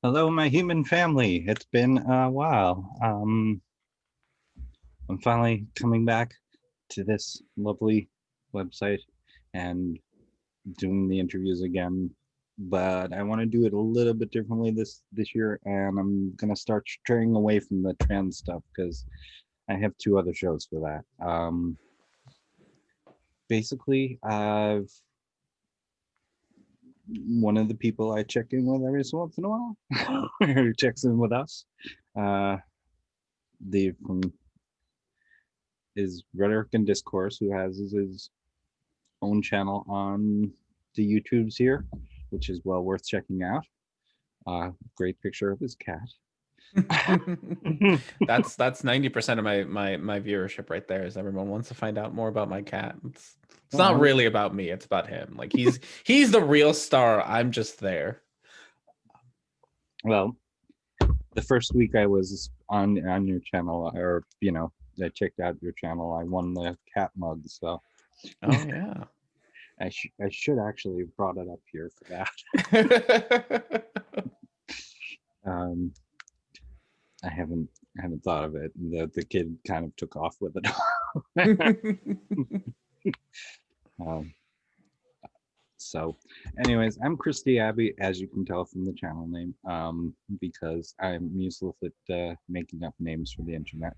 Hello, my human family. It's been a while. I'm finally coming back to this lovely website and doing the interviews again, but I want to do it a little bit differently this year, and I'm gonna start straying away from the trans stuff because I have two other shows for that. Basically, I've one of the people I check in with every so once in a while, who checks in with us. Uh, the from is Rhetoric&Discourse, who has his own channel on the YouTubes here, which is well worth checking out. Great picture of his cat. That's 90% of my viewership right there. Is everyone wants to find out more about my cat. It's not Oh, really about me. It's about him. Like he's the real star. I'm just there. well, the first week I was on your channel, or I checked out your channel. I won the cat mug, so Oh yeah. I should actually have brought it up here for that. Um, I haven't thought of it. The kid kind of took off with it. um, so, anyways, I'm Christy Abbey, as you can tell from the channel name, because I'm useless at making up names for the internet.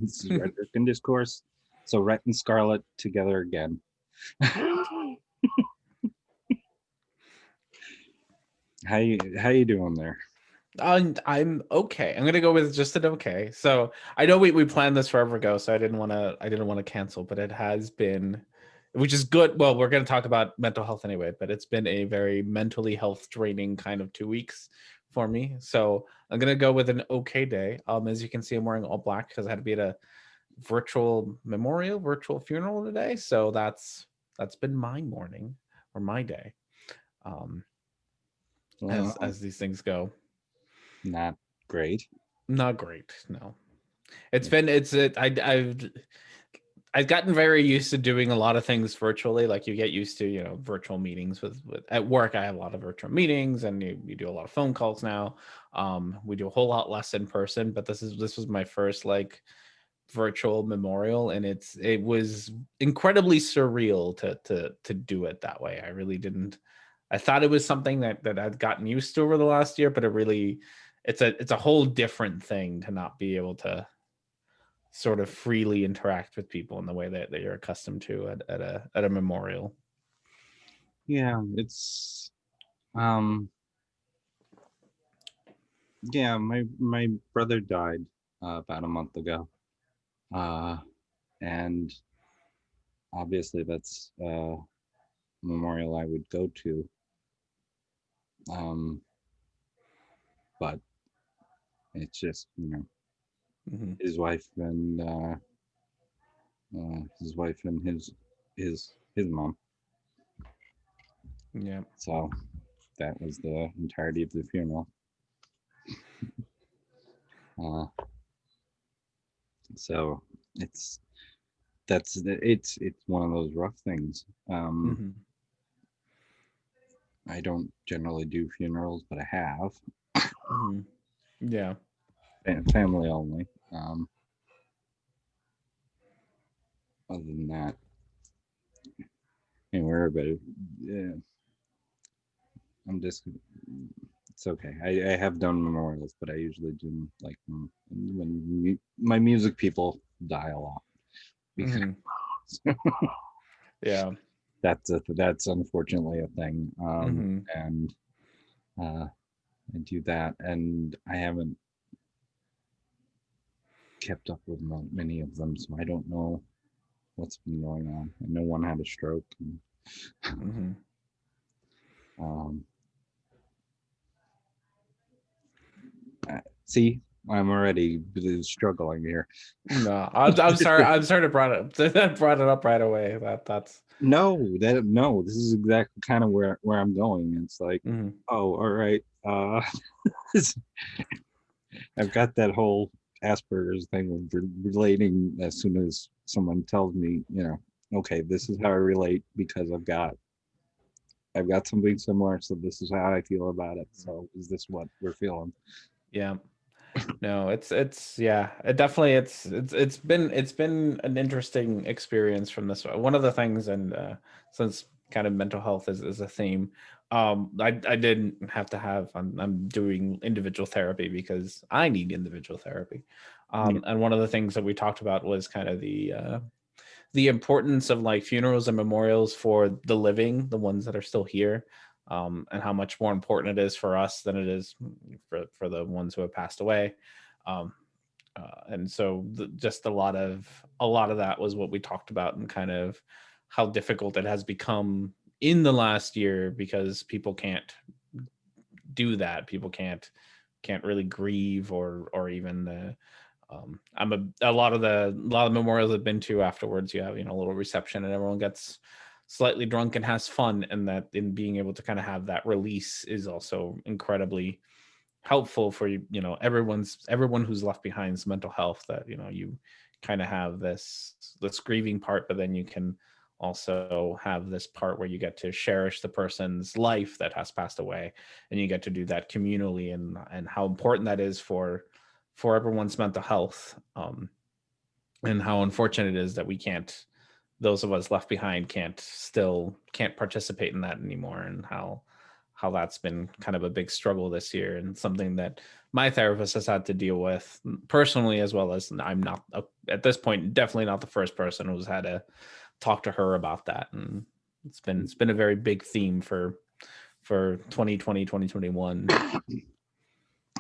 This is Rhetoric and Discourse. So, Rhet and Scarlet together again. How you doing there? I'm okay. I'm gonna go with just an okay. So I know we planned this forever ago, so I didn't want to cancel, but it has been, which is good. Well, we're gonna talk about mental health anyway, but it's been a very mentally health draining kind of 2 weeks for me. So I'm gonna go with an okay day. As you can see, I'm wearing all black because I had to be at a virtual funeral today. So that's been my morning or my day. Um, as Well, these things go. not great. Not great, no. It's been it's it I've gotten very used to doing a lot of things virtually. Like you get used to, virtual meetings with at work. I have a lot of virtual meetings and you do a lot of phone calls now. We do a whole lot less in person, but this was my first like virtual memorial, and it was incredibly surreal to do it that way. I really didn't. I thought it was something that I'd gotten used to over the last year, but it's a whole different thing to not be able to sort of freely interact with people in the way that you're accustomed to at a memorial. Yeah, it's um yeah, my brother died about a month ago. Uh and obviously that's memorial I would go to. Um but it's just, Hmm. his wife and his mom. Yeah. So that was the entirety of the funeral. Uh so it's it's one of those rough things. Hmm. I don't generally do funerals, but I have. Hmm. Yeah. Family only. Other than that, anywhere, but yeah, I'm just. It's okay. I have done memorials, but I usually do like when my music people die a lot because Hmm. Yeah. that's unfortunately a thing. Hmm. And I do that, and I haven't kept up with many of them, so I don't know what's been going on. I know one had a stroke. And, Hmm. um, see, I'm already struggling here. No, I'm sorry. I'm sorry to brought it that brought it up right away. That's. No, this is exactly kind of where I'm going. It's like, Mhm. oh, all right. I've got that whole Asperger's thing of relating as soon as someone tells me, okay, this is how I relate because I've got I've got something similar, so this is how I feel about it. So is this what we're feeling? Yeah. No, it's yeah, it definitely it's been an interesting experience from this one. One of the things, and since kind of mental health is a theme, I didn't have to have I'm doing individual therapy because I need individual therapy. Yeah. And one of the things that we talked about was kind of the importance of like funerals and memorials for the living, the ones that are still here, and how much more important it is for us than it is for the ones who have passed away. Um, and so just a lot of that was what we talked about, and kind of how difficult it has become in the last year because people can't do that. People can't really grieve or even a lot of the memorials I've been to afterwards, you have, a little reception and everyone gets slightly drunk and has fun, and that in being able to kind of have that release is also incredibly helpful for everyone who's left behind's mental health, that you kind of have this grieving part, but then you can also have this part where you get to cherish the person's life that has passed away, and you get to do that communally, and how important that is for everyone's mental health, and how unfortunate it is that we can't those of us left behind can't participate in that anymore, and how that's been kind of a big struggle this year, and something that my therapist has had to deal with personally, as well as I'm not at this point definitely not the first person who's had to talk to her about that. And it's been a very big theme for 2020 2021.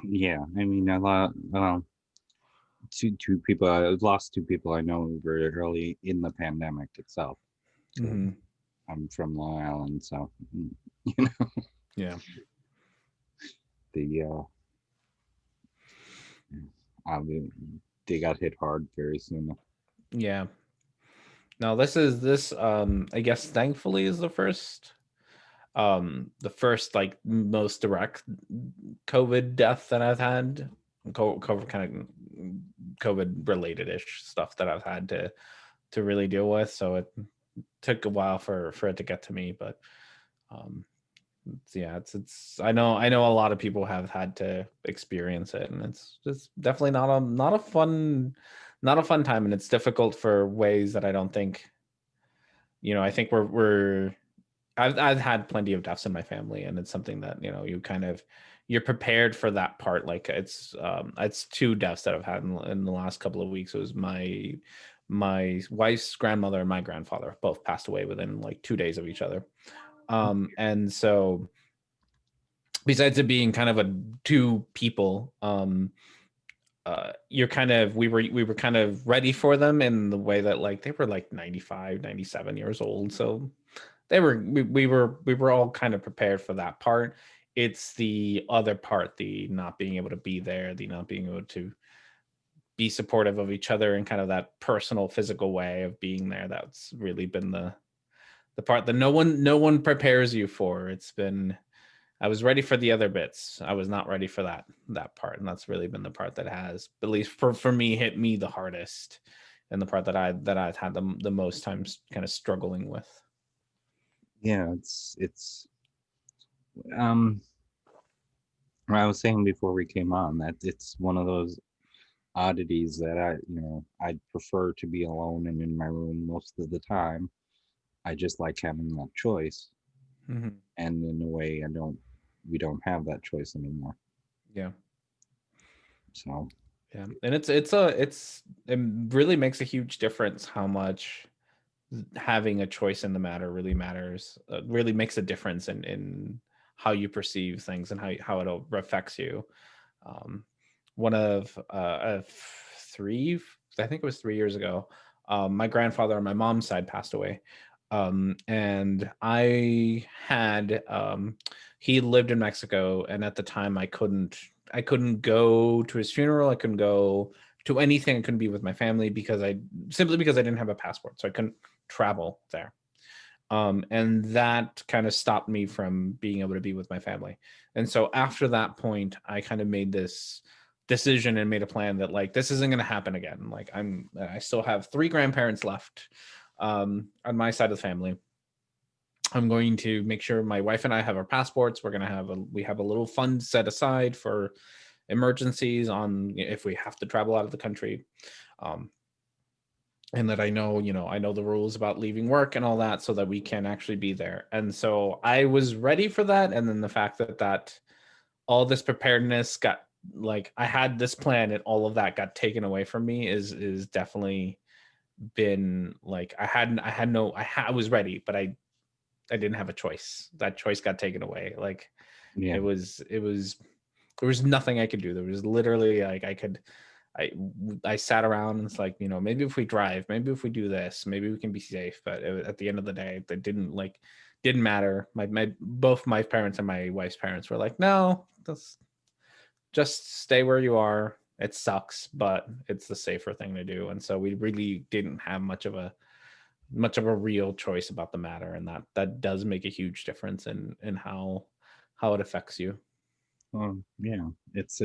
Yeah, I mean, a lot. Two people. I lost two people I know very early in the pandemic itself. So Hmm. I'm from Long Island, so Yeah. the uh, they got hit hard very soon. Yeah. Now this I guess thankfully is the first like most direct COVID death that I've had, COVID kind of COVID related ish stuff that I've had to really deal with. So it took a while for it to get to me, but um yeah, it's I know a lot of people have had to experience it, and it's just definitely not a fun time, and it's difficult for ways that I don't think, I think I've had plenty of deaths in my family, and it's something that you're prepared for that part. Like it's two deaths that I've had in the last couple of weeks. It was my wife's grandmother and my grandfather both passed away within like 2 days of each other. And so besides it being kind of a two people, you're kind of we were kind of ready for them in the way that like they were like 95, 97 years old, so we were all kind of prepared for that part. It's the other part, the not being able to be there, the not being able to be supportive of each other in kind of that personal physical way of being there, that's really been the part that no one prepares you for. It's been I was ready for the other bits. I was not ready for that part, and that's really been the part that has, at least for me, hit me the hardest, and the part that I've had the most times kind of struggling with. Yeah, it's um. I was saying before we came on that it's one of those oddities that I'd prefer to be alone and in my room most of the time. I just like having that choice, Hmm. and in a way, we don't have that choice anymore. Yeah, So yeah, and it really makes a huge difference how much having a choice in the matter really matters. Really makes a difference in how you perceive things and how it affects you. Um, one of three, I think it was 3 years ago, my grandfather on my mom's side passed away. And he lived in Mexico, and at the time I couldn't go to his funeral. I couldn't go to anything. I couldn't be with my family because I didn't have a passport. So I couldn't travel there. And that kind of stopped me from being able to be with my family. And so after that point, I kind of made this decision and made a plan that like this isn't going to happen again. Like I still have three grandparents left on my side of the family. I'm going to make sure my wife and I have our passports. We have a little fund set aside for emergencies on if we have to travel out of the country. And that I know the rules about leaving work and all that, so that we can actually be there. And so I was ready for that. And then the fact that all this preparedness got, like, I had this plan and all of that got taken away from me is definitely been like, I was ready, but I didn't have a choice. That choice got taken away. Like, Yeah. it was there was nothing I could do. There was literally, like, I sat around and it's like, maybe if we drive, maybe if we do this, maybe we can be safe. But at the end of the day, that didn't matter. Both my parents and my wife's parents were like, no, just stay where you are. It sucks, but it's the safer thing to do. And so we really didn't have much of a real choice about the matter. And that does make a huge difference in how it affects you. Yeah, it's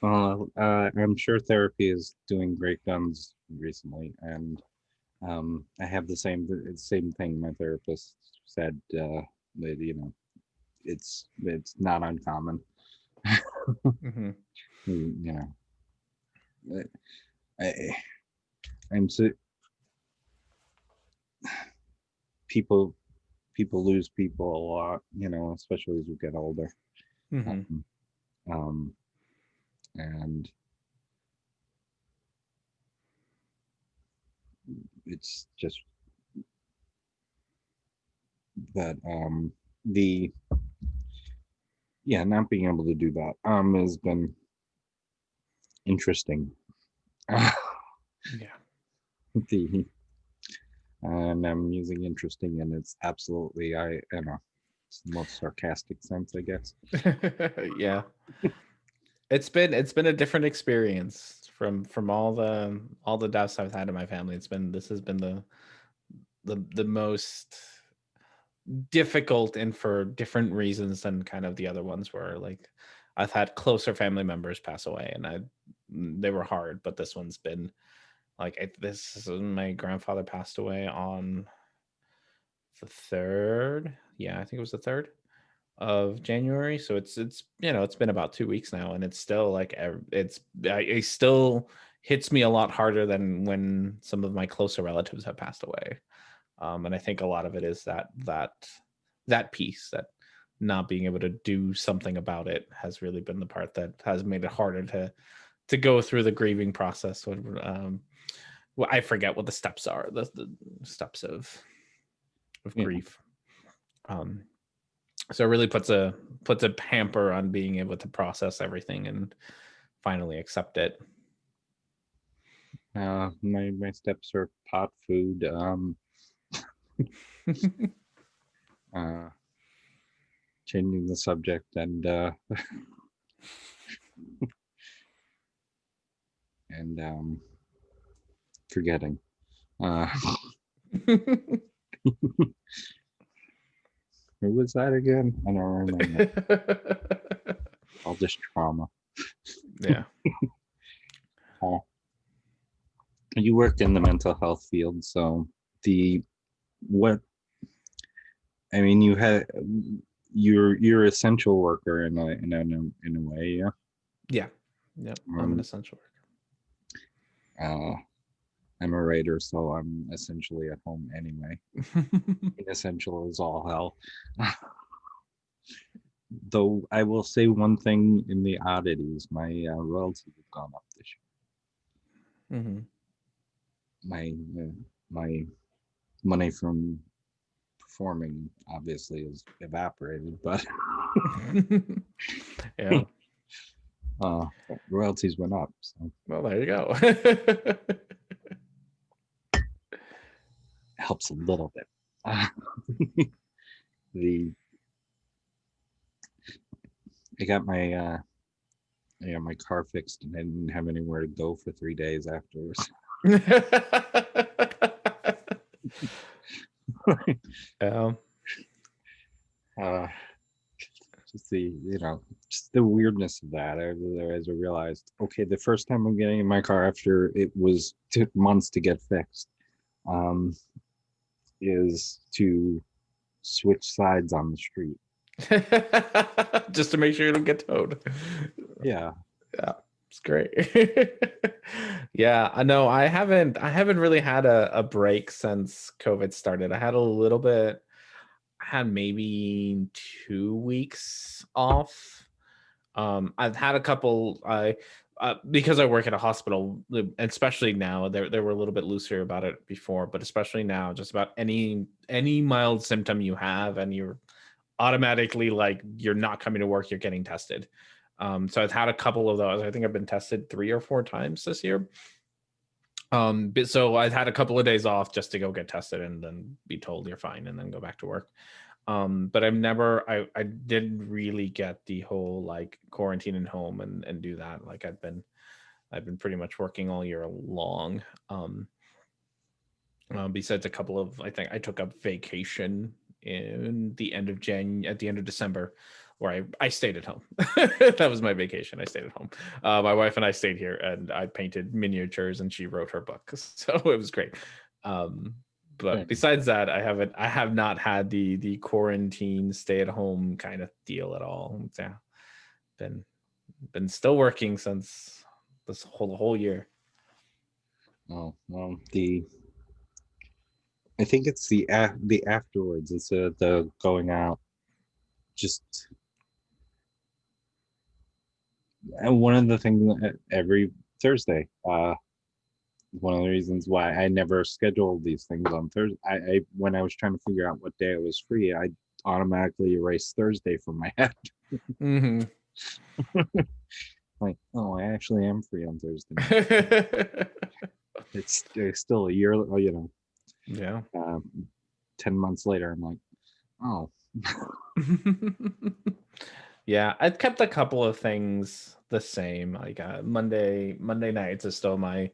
I'm sure therapy is doing great guns recently, and I have the same thing. My therapist said that it's not uncommon. Mm-hmm. I, I'm so people lose people a lot, especially as we get older. Mm-hmm. And it's just that not being able to do that has been interesting. Yeah. And I'm using interesting, and it's absolutely, it's the most sarcastic sense, I guess. Yeah. It's been a different experience from all the deaths I've had in my family. This has been the most difficult, and for different reasons than kind of the other ones were. Like, I've had closer family members pass away, and they were hard, but this one's been like, my grandfather passed away on the 3rd. Yeah, I think it was the 3rd of January. So it's been about 2 weeks now, and it's still like, it still hits me a lot harder than when some of my closer relatives have passed away. And I think a lot of it is that piece, that not being able to do something about it has really been the part that has made it harder to go through the grieving process. Well, I forget what the steps are, the steps of grief. So it really puts a hamper on being able to process everything and finally accept it. My steps are pot food, changing the subject, and and forgetting. Who was that again? I don't remember. All this trauma. Yeah. You work in the mental health field, so you had you're essential worker in a way, yeah. Yeah. I'm an essential worker. I'm a writer, so I'm essentially at home anyway. Essential is all hell. Though I will say one thing in the oddities, my royalties have gone up this year. Mm-hmm. My money from performing obviously is evaporated, but yeah. Royalties went up. So. Well, there you go. Helps a little bit. I got my car fixed, and I didn't have anywhere to go for 3 days afterwards. Just the weirdness of that. As I realized, okay, the first time I'm getting in my car after it took months to get fixed. is to switch sides on the street. Just to make sure you don't get towed. Yeah. Yeah, it's great. Yeah, I know. I haven't really had a break since COVID started. I had a little bit. I had maybe 2 weeks off. I've had a couple. Because I work at a hospital, especially now, they were a little bit looser about it before, but especially now, just about any mild symptom you have, and you're automatically like you're not coming to work, you're getting tested. So I've had a couple of those. I think I've been tested 3 or 4 times this year. But so I've had a couple of days off just to go get tested and then be told you're fine and then go back to work. But I didn't really get the whole like quarantine at home and do that. Like I've been pretty much working all year long. Besides a couple of, I think I took a vacation in the end of at the end of December, where I stayed at home. That was my vacation. I stayed at home. My wife and I stayed here, and I painted miniatures, and she wrote her book, so it was great. But besides that, I have not had the quarantine stay at home kind of deal at all. Yeah, been still working since this whole year. Oh well, I think it's the afterwards. It's the going out. Just and one of the things every Thursday. One of the reasons why I never scheduled these things on Thursday. I when I was trying to figure out what day I was free, I automatically erased Thursday from my head. Mm-hmm. Like, oh, I actually am free on Thursday. It's still a year, Yeah. 10 months later, I'm like, oh. Yeah, I've kept a couple of things the same. Like Monday nights is still my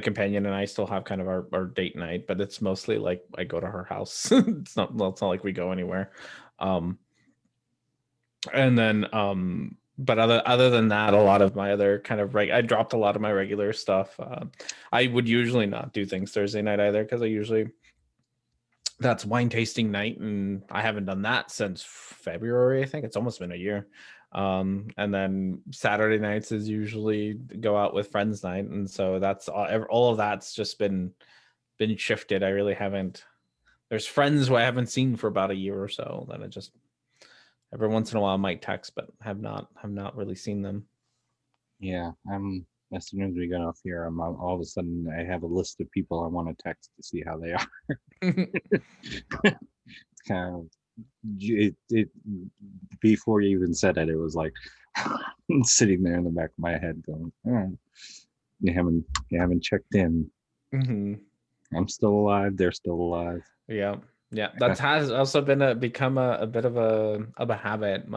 companion and I still have kind of our date night, but it's mostly like I go to her house. It's not like we go anywhere. And then but other than that, a lot of my other kind of I dropped a lot of my regular stuff. I would usually not do things Thursday night either, because that's wine tasting night, and I haven't done that since February. I think it's almost been a year. And then Saturday nights is usually go out with friends night, and so that's all of that's just been shifted. I really haven't. There's friends who I haven't seen for about a year or so that I just every once in a while might text, but have not really seen them. Yeah, as soon as we get off here, I'm all of a sudden I have a list of people I want to text to see how they are. It's kind of it before you even said it was like sitting there in the back of my head going, oh, you haven't checked in. Mm-hmm. I'm still alive, they're still alive. Yeah, that has also become a bit of a habit.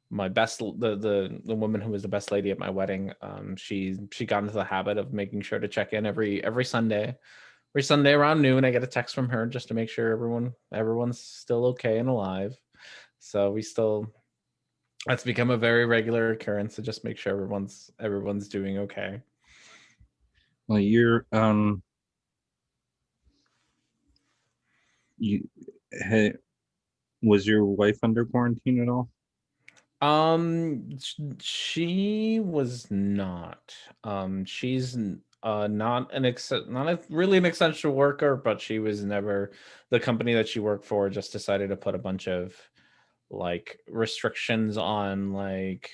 My best the woman who was the best lady at my wedding, she got into the habit of making sure to check in every Sunday. Every Sunday around noon, I get a text from her just to make sure everyone's still okay and alive. So that's become a very regular occurrence to just make sure everyone's doing okay. Well, you're you was your wife under quarantine at all? She was not. She's not really an essential worker, but she was never. The company that she worked for just decided to put a bunch of like restrictions on like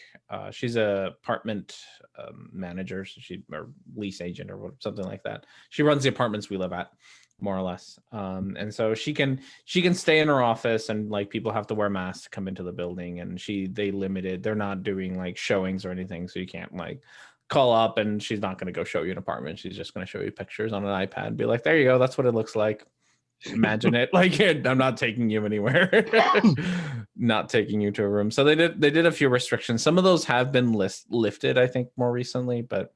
she's a apartment manager, so or lease agent or something like that. She runs the apartments we live at, more or less, and so she can stay in her office, and like people have to wear masks to come into the building, and they're not doing like showings or anything, so you can't like call up and she's not going to go show you an apartment. She's just going to show you pictures on an iPad, be like, there you go, that's what it looks like. Imagine it. Like, I'm not taking you anywhere. Not taking you to a room. So they did a few restrictions. Some of those have been lifted, I think, more recently, but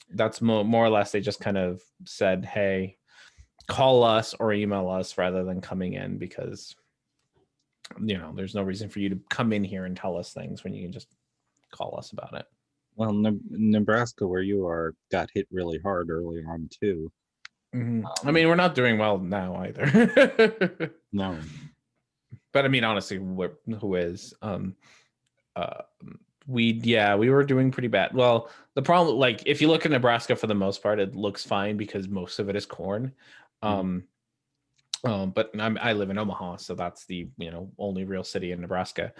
that's more or less they just kind of said, hey, call us or email us rather than coming in, because there's no reason for you to come in here and tell us things when you can just call us about it. Well, Nebraska, where you are, got hit really hard early on too. I mean, we're not doing well now either. No. But I mean, honestly, who is? We were doing pretty bad. Well, the problem, like, if you look at Nebraska, for the most part, it looks fine because most of it is corn. But I live in Omaha, so that's the only real city in Nebraska,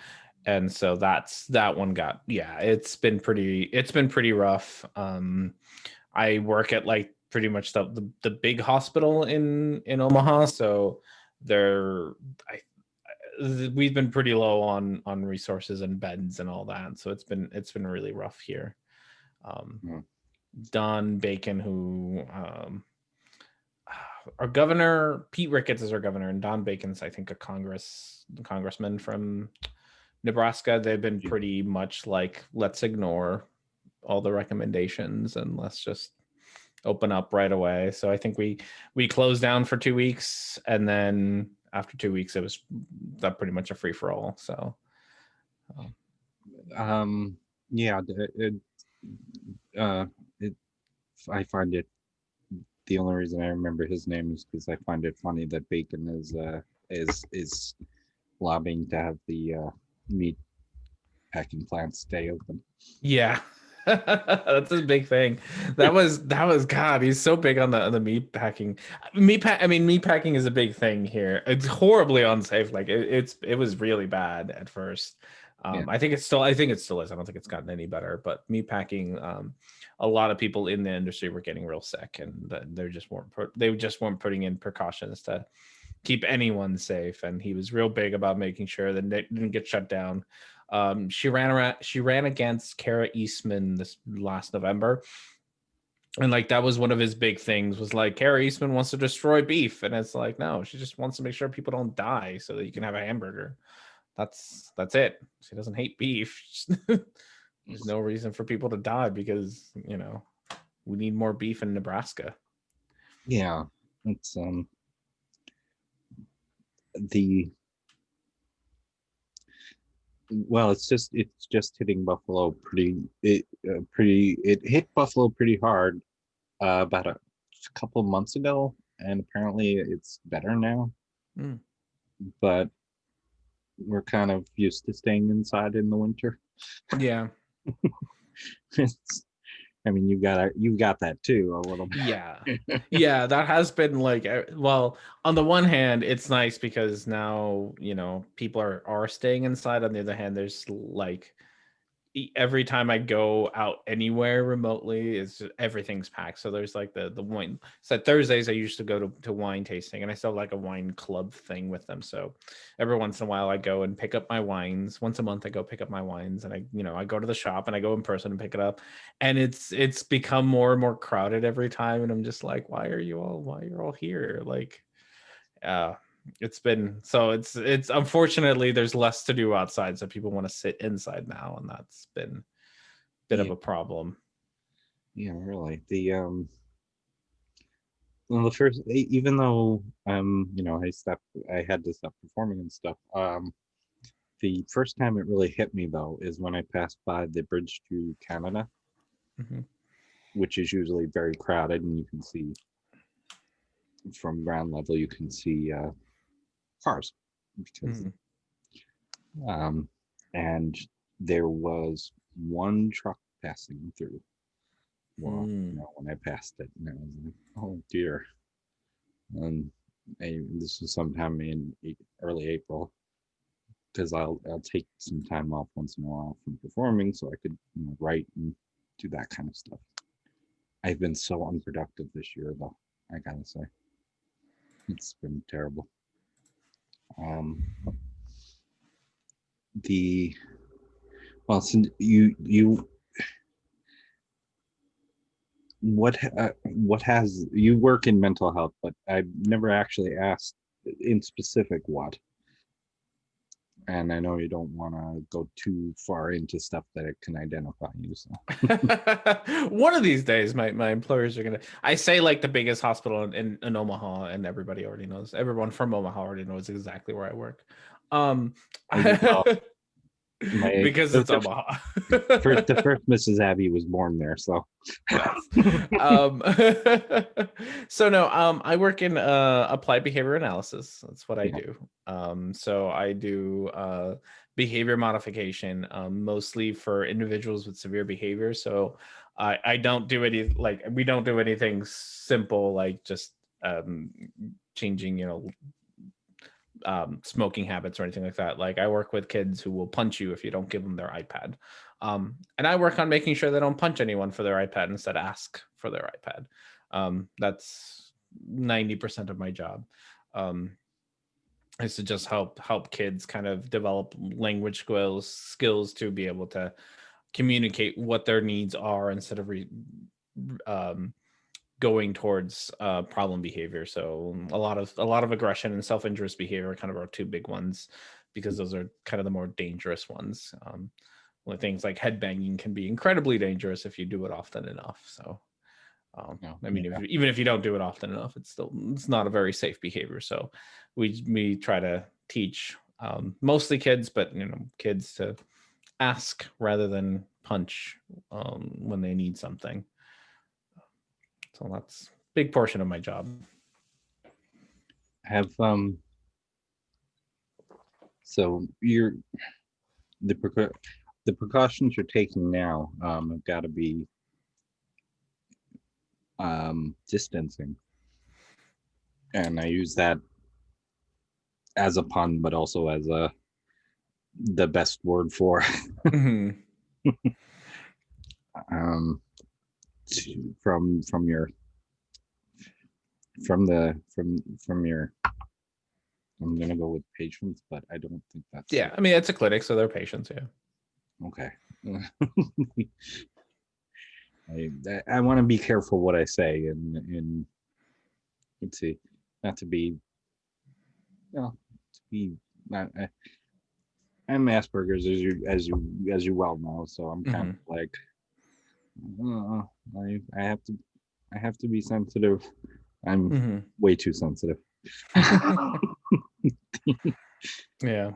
and so that one got it's been pretty rough. I work at like pretty much the big hospital in Omaha, so we've been pretty low on resources and beds and all that, so it's been really rough here. Don Bacon, who our governor, Pete Ricketts is our governor, and Don Bacon's, I think, a congressman from Nebraska. They've been pretty much like, let's ignore all the recommendations and let's just open up right away. So I think we closed down for 2 weeks, and then after 2 weeks, it was pretty much a free for all. So, I find it. The only reason I remember his name is because I find it funny that Bacon is lobbying to have the meat packing plants stay open. Yeah. That's a big thing. That was God. He's so big on the meat packing. Meat packing is a big thing here. It's horribly unsafe. Like it was really bad at first. I think it still is. I don't think it's gotten any better. But meat packing, a lot of people in the industry were getting real sick, and they just weren't putting in precautions to keep anyone safe. And he was real big about making sure that they didn't get shut down. She ran against Kara Eastman this last November, and like that was one of his big things, was like, Kara Eastman wants to destroy beef, and it's like, no, she just wants to make sure people don't die so that you can have a hamburger. That's it. She doesn't hate beef. There's no reason for people to die because we need more beef in Nebraska. Yeah, it's it's just hitting Buffalo it hit Buffalo pretty hard about a couple of months ago, and apparently it's better now. But we're kind of used to staying inside in the winter. Yeah. I mean, you got that too a little bit. Yeah, that has been like, well, on the one hand, it's nice because now people are staying inside. On the other hand, there's like, every time I go out anywhere remotely, everything's packed. So there's like the wine. So Thursdays I used to go to wine tasting, and I still have like a wine club thing with them. So every once in a while I go and pick up my wines. Once a month I go pick up my wines, and I go to the shop and I go in person and pick it up. And it's become more and more crowded every time, and I'm just like, why are you all here? Like, it's unfortunately there's less to do outside, so people want to sit inside now, and that's been a bit of a problem. Yeah, really. The first, even though I had to stop performing and stuff, the first time it really hit me though is when I passed by the bridge to Canada, which is usually very crowded, and you can see from ground level, you can see cars because and there was one truck passing through when I passed it, and I was like, oh dear. And this was sometime in early April, because I'll take some time off once in a while from performing so I could write and do that kind of stuff. I've been so unproductive this year though, I gotta say. It's been terrible. Since what has you work in mental health, but I've never actually asked in specific what. And I know you don't want to go too far into stuff that it can identify you. So one of these days, my employers are gonna. I say like the biggest hospital in Omaha, and everybody already knows. Everyone from Omaha already knows exactly where I work. Because it's Omaha. The first Mrs. Abby was born there, so Yes. So no, I work in applied behavior analysis. That's what I do. So I do behavior modification, mostly for individuals with severe behavior. So I don't do any, like, we don't do anything simple like just changing, smoking habits or anything like that. Like, I work with kids who will punch you if you don't give them their iPad. And I work on making sure they don't punch anyone for their iPad, instead ask for their iPad. That's 90% of my job. Is to just help kids kind of develop language skills to be able to communicate what their needs are, instead of going towards problem behavior. So a lot of aggression and self-injurious behavior are kind of our two big ones, because those are kind of the more dangerous ones. Things like headbanging can be incredibly dangerous if you do it often enough. So I mean, even if you don't do it often enough, it's not a very safe behavior. So we try to teach mostly kids, but kids to ask rather than punch when they need something. So that's a big portion of my job. Have so the precautions you're taking now have got to be distancing, and I use that as a pun, but also as the best word for from your I'm gonna go with patients, but I don't think that's I mean, it's a clinic, so they're patients. Okay. I want to be careful what I say, and let's see, not to be, not. I'm Asperger's, as you well know, so I'm kind of like, I have to be sensitive. I'm way too sensitive. Yeah.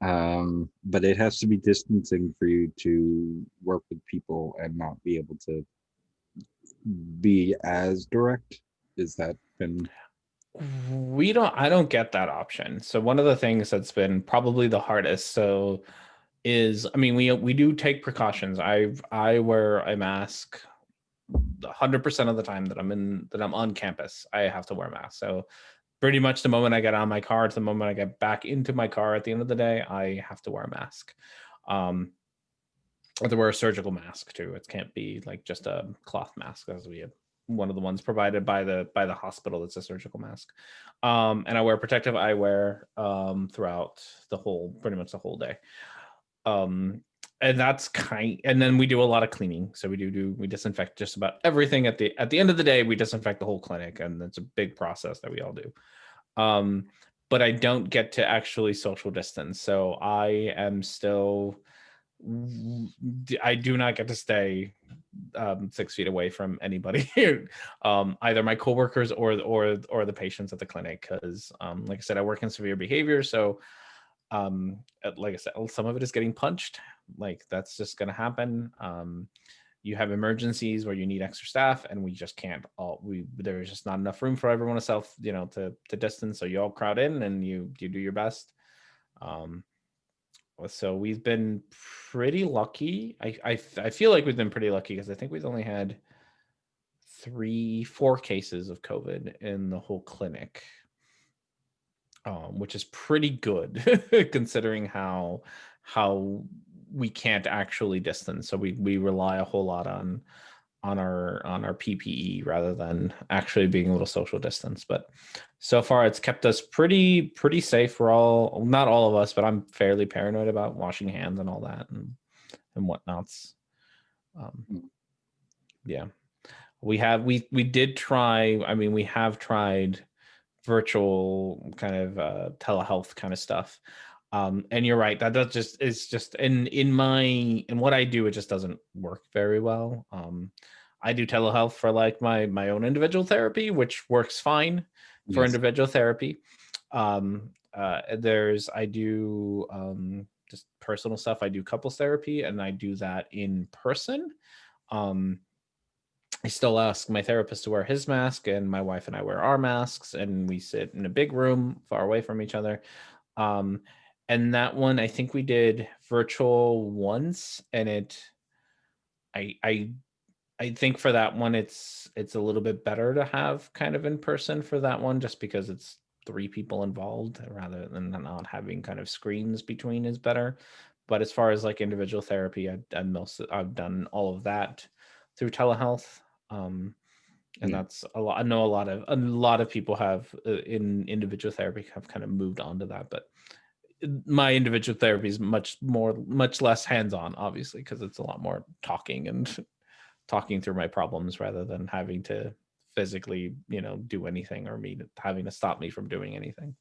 But it has to be distancing for you to work with people and not be able to be as direct. Is that been? I don't get that option. So one of the things that's been probably the hardest, I mean, we do take precautions. I wear a mask 100% of the time that I'm on campus. I have to wear a mask. So pretty much the moment I get on my car to the moment I get back into my car at the end of the day, I have to wear a mask. I have to wear a surgical mask too. It can't be like just a cloth mask, as we have one of the ones provided by the hospital that's a surgical mask. And I wear protective eyewear throughout pretty much the whole day. And that's and then we do a lot of cleaning. So we disinfect just about everything at the end of the day. We disinfect the whole clinic, and it's a big process that we all do. But I don't get to actually social distance. So I do not get to stay 6 feet away from anybody either my coworkers or the patients at the clinic, because like I said, I work in severe behavior. So like I said, some of it is getting punched. Like, that's just going to happen. You have emergencies where you need extra staff, and we just can't there's just not enough room for everyone to distance. So you all crowd in and you do your best. So we've been pretty lucky. I feel like we've been pretty lucky, because I think we've only had 3-4 cases of COVID in the whole clinic, which is pretty good considering how we can't actually distance. So we rely a whole lot on our PPE rather than actually being a little social distance. But so far it's kept us pretty safe. We're all, not all of us, but I'm fairly paranoid about washing hands and all that and whatnots. Yeah, we did try. I mean, we have tried virtual kind of telehealth kind of stuff. And you're right, it's just in what I do, it just doesn't work very well. I do telehealth for like my own individual therapy, which works fine for individual therapy. I do just personal stuff. I do couples therapy, and I do that in person. I still ask my therapist to wear his mask, and my wife and I wear our masks, and we sit in a big room far away from each other. And that one, I think we did virtual once, and I think for that one, it's a little bit better to have kind of in person for that one, just because it's 3 people involved rather than not having kind of screens between is better. But as far as like individual therapy, I've done all of that through telehealth. And that's a lot. I know a lot of people have in individual therapy have kind of moved on to that, but my individual therapy is much less hands-on, obviously, because it's a lot more talking and talking through my problems rather than having to physically, do anything, or me having to stop me from doing anything.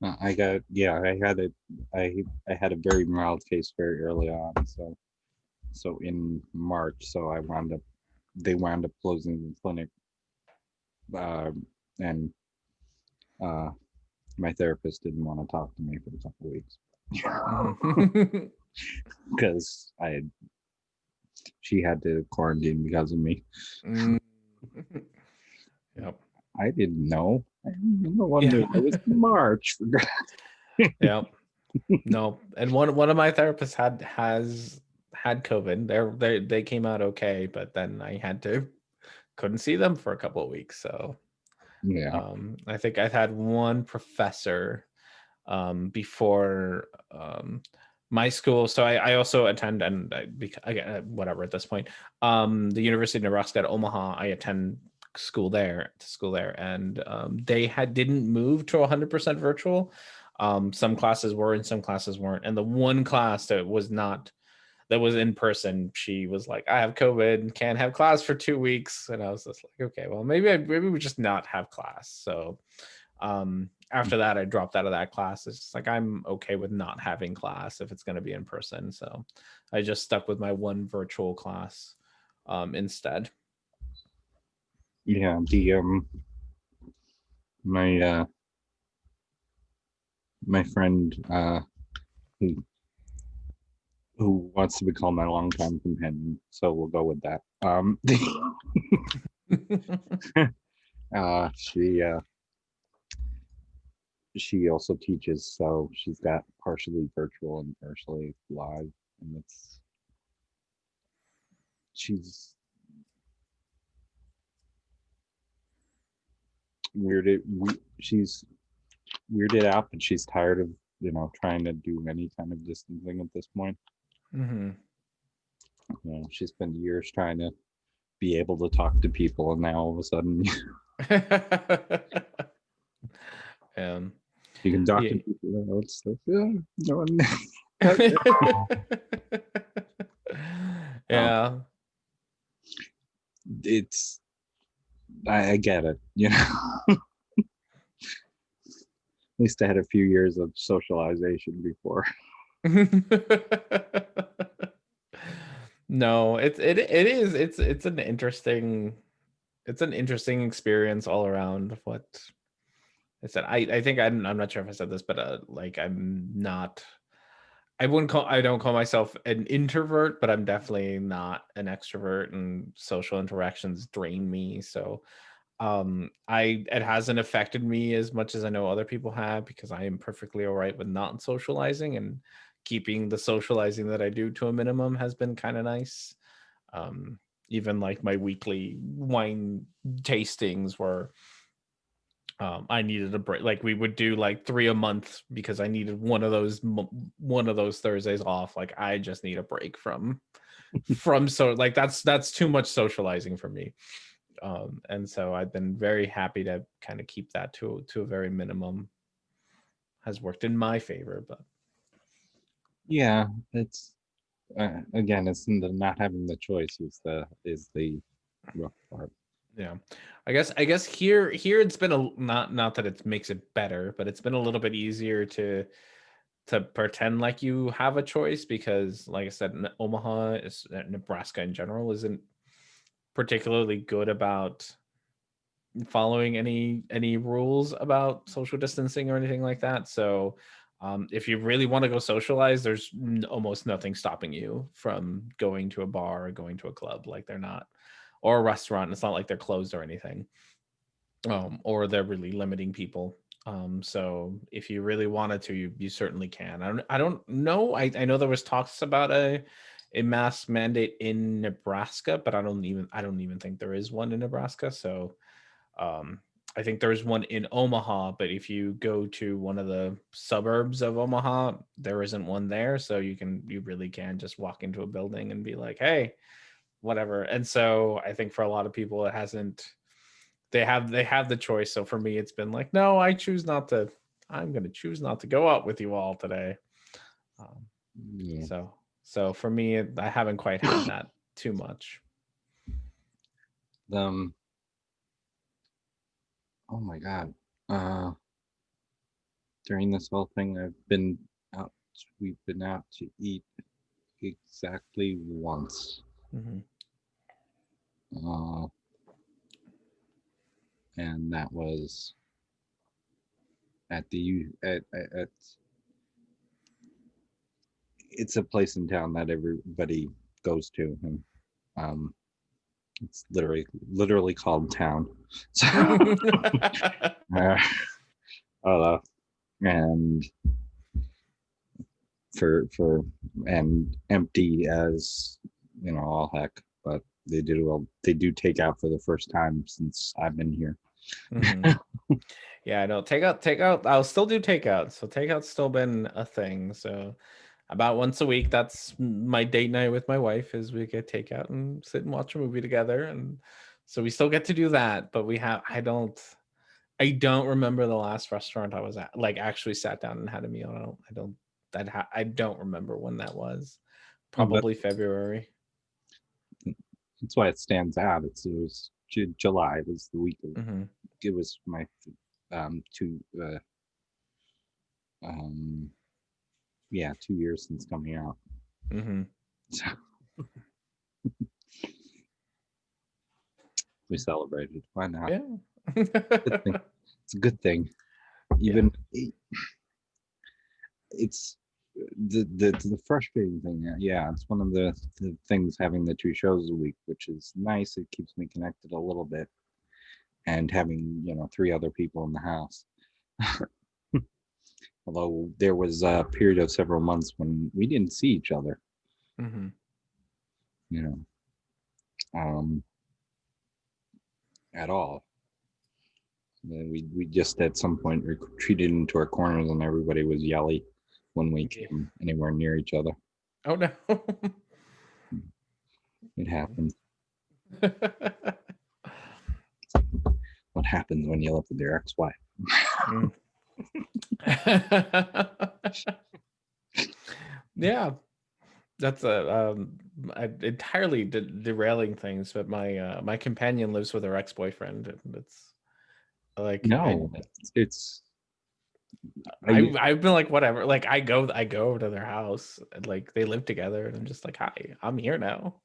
I had a very mild case very early on, so in March, so they wound up closing the clinic, and my therapist didn't want to talk to me for a couple of weeks because she had to quarantine because of me. Yep. I didn't know. No one knew. It was March. Yep. No, and one of my therapists has had COVID. They came out okay, but then I couldn't see them for a couple of weeks. So yeah. I think I've had one professor before my school. So I also attend, and whatever at this point, the University of Nebraska at Omaha. I attend school there, and they didn't move to 100% virtual. Some classes were and some classes weren't. And the one class that was in person, she was like, I have COVID and can't have class for 2 weeks. And I was just like, okay, well, maybe we just not have class. So after that, I dropped out of that class. It's just like, I'm okay with not having class if it's going to be in person. So I just stuck with my one virtual class instead. Yeah. My friend who wants to be called my longtime companion, so we'll go with that. She also teaches, so she's got partially virtual and partially live, and she's she's weirded out, but she's tired of trying to do any kind of distancing at this point. She spent years trying to be able to talk to people, and now all of a sudden you can talk to people. It's like, no one. Yeah. It's I get it, At least I had a few years of socialization before. No, it's an interesting experience all around. What I said, I think I'm not sure if I said this, but like I don't call myself an introvert, but I'm definitely not an extrovert, and social interactions drain me. So it hasn't affected me as much as I know other people have, because I am perfectly all right with not socializing, and keeping the socializing that I do to a minimum has been kind of nice. Even like my weekly wine tastings where I needed a break. Like we would do like 3 a month because I needed one of those Thursdays off. Like I just need a break from so like that's too much socializing for me. And so I've been very happy to kind of keep that to a very minimum. Has worked in my favor, but yeah, it's again, it's not having the choice is the rough part. Yeah, I guess here it's been not that it makes it better, but it's been a little bit easier to pretend like you have a choice, because like I said, Omaha Nebraska in general isn't particularly good about following any rules about social distancing or anything like that. So If you really want to go socialize, there's almost nothing stopping you from going to a bar or going to a club. Like they're not, or a restaurant. It's not like they're closed or anything, or they're really limiting people. So if you really wanted to, you certainly can. I don't know. I know there was talks about a mask mandate in Nebraska, but I don't even think there is one in Nebraska. So I think there's one in Omaha, but if you go to one of the suburbs of Omaha, there isn't one there. So you really can just walk into a building and be like, hey, whatever. And so I think for a lot of people, it hasn't. They have the choice. So for me, it's been like, no, I'm going to choose not to go out with you all today. Yeah. So for me, I haven't quite had that too much. Oh my God. During this whole thing, we've been out to eat exactly once. Mm-hmm. And that was at it's a place in town that everybody goes to, and it's literally called Town. So, and and empty as all heck, but they do take out for the first time since I've been here. Mm-hmm. Yeah, I know. Takeout. I'll still do takeout. So takeout's still been a thing. So about once a week, that's my date night with my wife. Is we get takeout and sit and watch a movie together, and so we still get to do that. But I don't remember the last restaurant I was at. Like actually sat down and had a meal. I don't remember when that was. Probably February. That's why it stands out. It was July. It was the week of. Mm-hmm. It was my 2 years since coming out. Mm-hmm. So we celebrated. Why not? Yeah. It's a good thing. Even it's the frustrating thing. Yeah, it's one of the things having the 2 shows a week, which is nice. It keeps me connected a little bit, and having 3 other people in the house. Although there was a period of several months when we didn't see each other. Mm-hmm. At all. We just at some point retreated into our corners, and everybody was yelly when we came anywhere near each other. Oh no. It happens. What happens when you live with your ex-wife? Yeah, that's entirely derailing things. But my companion lives with her ex-boyfriend, and it's like it's. I've been like whatever. Like I go over to their house, and like they live together, and I'm just like, hi, I'm here now.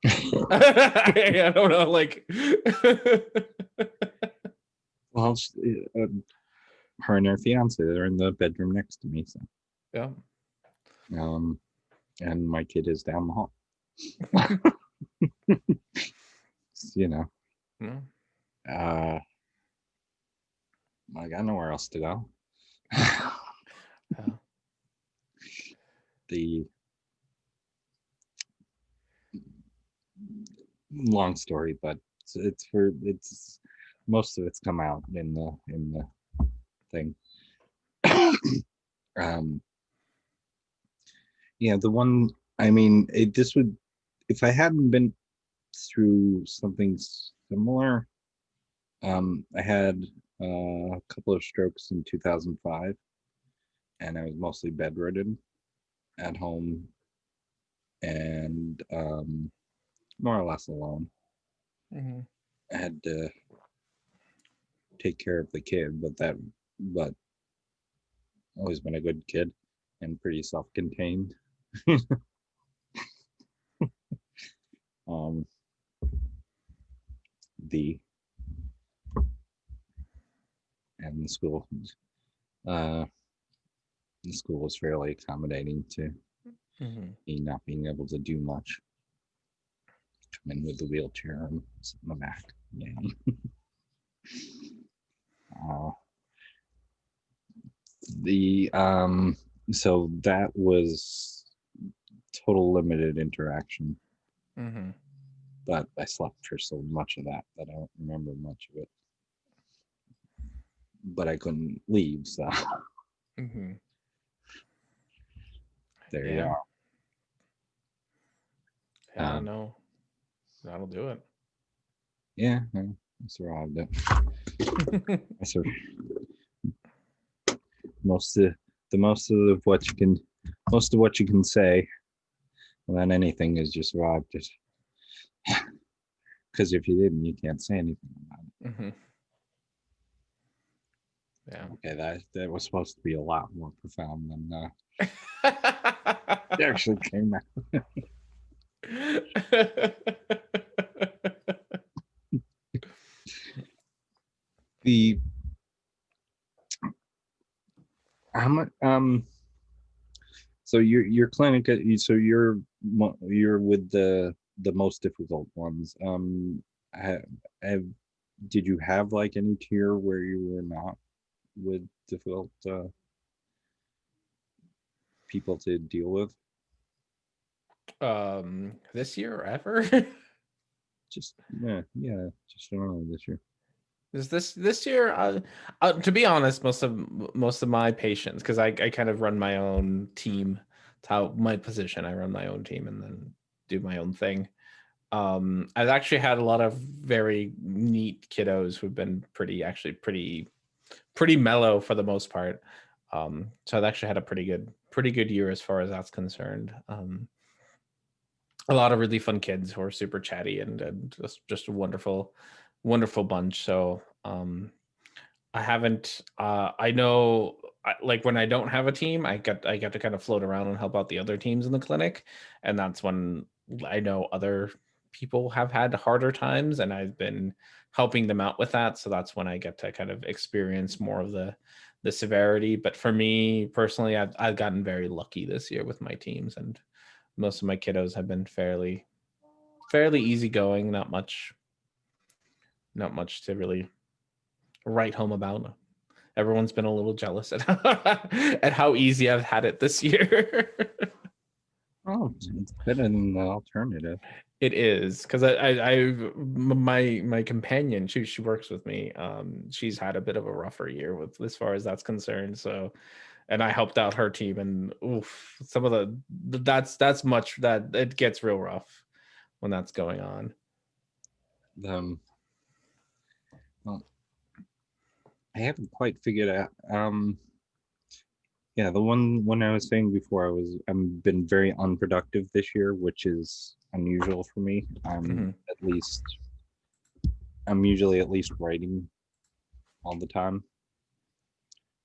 I don't know, like. Well, her and her fiance, they're in the bedroom next to me. So yeah. And my kid is down the hall. I got nowhere else to go. The long story, but it's most of it's come out in the thing. The one, if I hadn't been through something similar, I had a couple of strokes in 2005, and I was mostly bedridden at home, and more or less alone. Mm-hmm. I had to take care of the kid, but always been a good kid and pretty self-contained. And the school, the school was fairly accommodating to Mm-hmm. me not being able to do much. Come in with the wheelchair and sit in the back. Yeah. Uh, the so that was total limited interaction, Mm-hmm. but I slept for so much of that that I don't remember much of it. But I couldn't leave, so Mm-hmm. there you Yeah. are. Yeah. No, that'll do it. Yeah, I survived it. I sur- most of the most of what you can say about anything is you survived it. Because if you didn't, you can't say anything about it. Mm-hmm. Yeah. Okay, that was supposed to be a lot more profound than it actually came out. The how much so your clinic so you're with the most difficult ones. Have, have did you have like any tier where you were not with difficult people to deal with? This year or ever? Just yeah, just generally this year. Is this year? To be honest, most of my patients, because I kind of run my own team. It's how my position. I run my own team and then do my own thing. I've actually had a lot of very neat kiddos who've been pretty mellow for the most part. So I've actually had a pretty good year as far as that's concerned. A lot of really fun kids who are super chatty and just a wonderful bunch. So I haven't. I know, like when I don't have a team, I get to kind of float around and help out the other teams in the clinic, and that's when I know other people have had harder times, and I've been helping them out with that. So that's when I get to kind of experience more of the severity. But for me personally, I've gotten very lucky this year with my teams, and most of my kiddos have been fairly easygoing. Not much to really write home about. Everyone's been a little jealous at at how easy I've had it this year. Oh, it's better than the alternative. It is because my companion, she works with me. She's had a bit of a rougher year with as far as that's concerned. So, and I helped out her team, and oof, some of that's much that it gets real rough when that's going on. Well, I haven't quite figured out. Yeah, the one I was saying before, I'm been very unproductive this year, which is unusual for me. Mm-hmm. I'm usually at least writing all the time,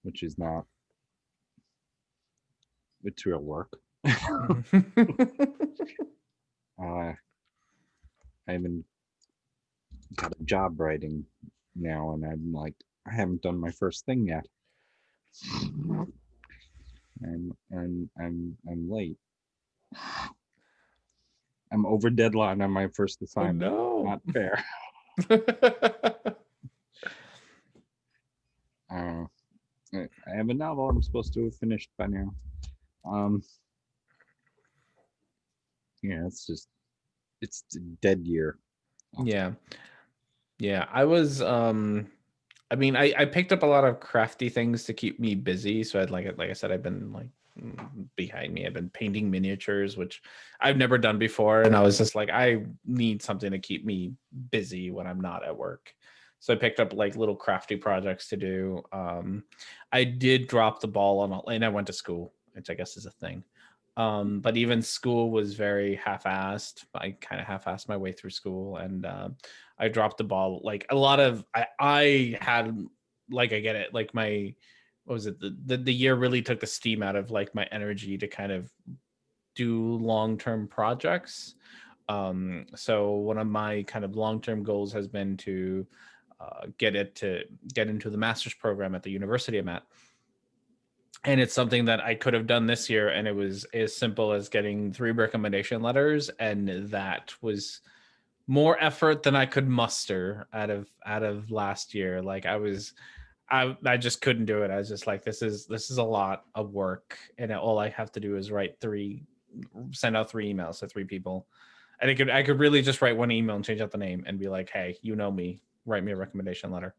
which is not it's real work. I haven't got a job writing now, and I'm like, I haven't done my first thing yet. I'm late. I'm over deadline on my first Oh assignment. no. Not fair. Uh, I have a novel I'm supposed to have finished by now. Um, yeah, it's a dead year. Yeah. Yeah. I mean, I picked up a lot of crafty things to keep me busy. So like I said, I've been like behind me. I've been painting miniatures, which I've never done before. And I was just like, I need something to keep me busy when I'm not at work. So I picked up like little crafty projects to do. I did drop the ball on, and I went to school, which I guess is a thing. But even school was very half-assed. I kind of half-assed my way through school, and I dropped the ball. Like a lot of I had like I get it. Like my what was it? The year really took the steam out of like my energy to kind of do long-term projects. So one of my kind of long-term goals has been to get into the master's program at the university I'm at. And it's something that I could have done this year, and it was as simple as getting 3 recommendation letters, and that was more effort than I could muster out of last year. Like I just couldn't do it. I was just like, this is a lot of work, and all I have to do is send out 3 emails to 3 people, and I could really just write 1 email and change out the name and be like, hey, you know me, write me a recommendation letter.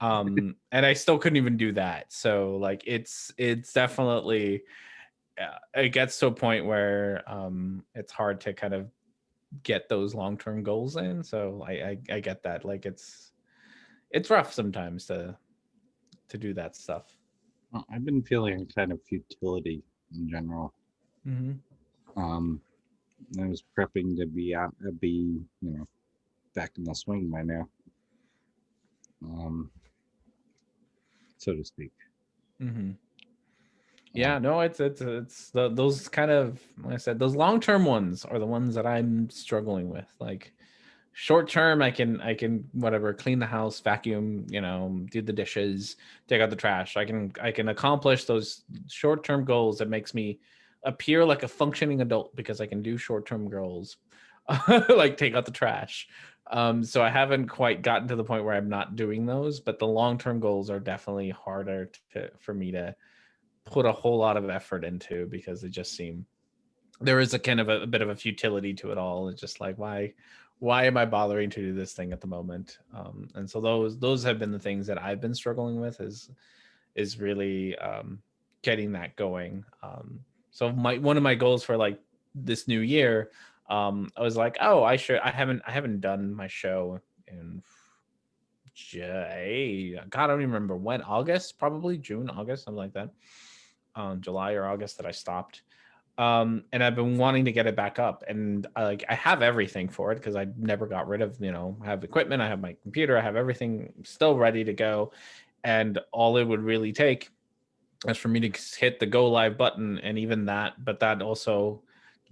And I still couldn't even do that. So like it's definitely it gets to a point where it's hard to kind of get those long-term goals in. So I get that. Like it's rough sometimes to do that stuff. Well, I've been feeling kind of futility in general. I was prepping to be back in the swing by now, so to speak. Yeah, no, it's those kind of, like I said, those long-term ones are the ones that I'm struggling with. Like short term, I can whatever, clean the house, vacuum, do the dishes, take out the trash. I can accomplish those short-term goals that makes me appear like a functioning adult because I can do short-term goals, like take out the trash. So I haven't quite gotten to the point where I'm not doing those, but the long-term goals are definitely harder for me to put a whole lot of effort into, because it just seem there is a kind of a bit of a futility to it all. It's just like, why am I bothering to do this thing at the moment? And so those have been the things that I've been struggling with, is really getting that going. So one of my goals for like this new year, I was like, oh, I haven't done my show in God, I don't even remember when. August, probably June, August, something like that. July or August that I stopped. And I've been wanting to get it back up, and I have everything for it because I never got rid of, I have equipment, I have my computer, I have everything still ready to go, and all it would really take is for me to hit the go live button, and even that, but that also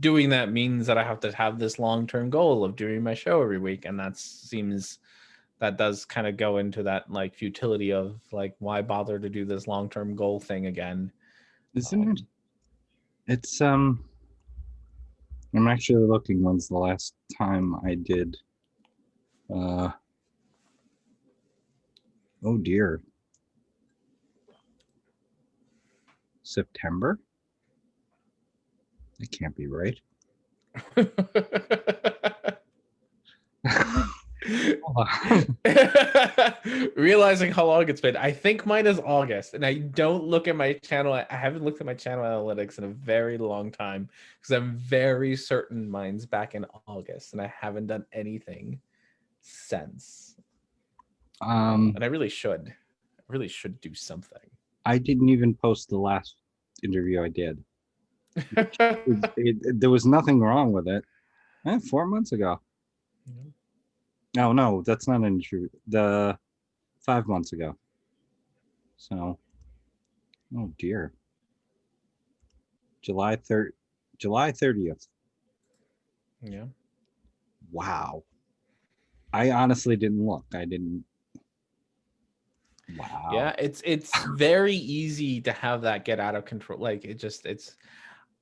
doing that means that I have to have this long-term goal of doing my show every week, and that does kind of go into that like futility of like, why bother to do this long-term goal thing again? Isn't it? It's I'm actually looking when's the last time I did oh dear. September? It can't be right. Realizing how long it's been, I think mine is August, and I don't look at my channel. I haven't looked at my channel analytics in a very long time because I'm very certain mine's back in August, and I haven't done anything since. And I really should do something. I didn't even post the last interview I did. There was nothing wrong with it. 4 months ago. No, that's not an interview. 5 months ago. So, oh dear. July 30th. Yeah. Wow. I honestly didn't look. I didn't. Wow. Yeah, it's very easy to have that get out of control. Like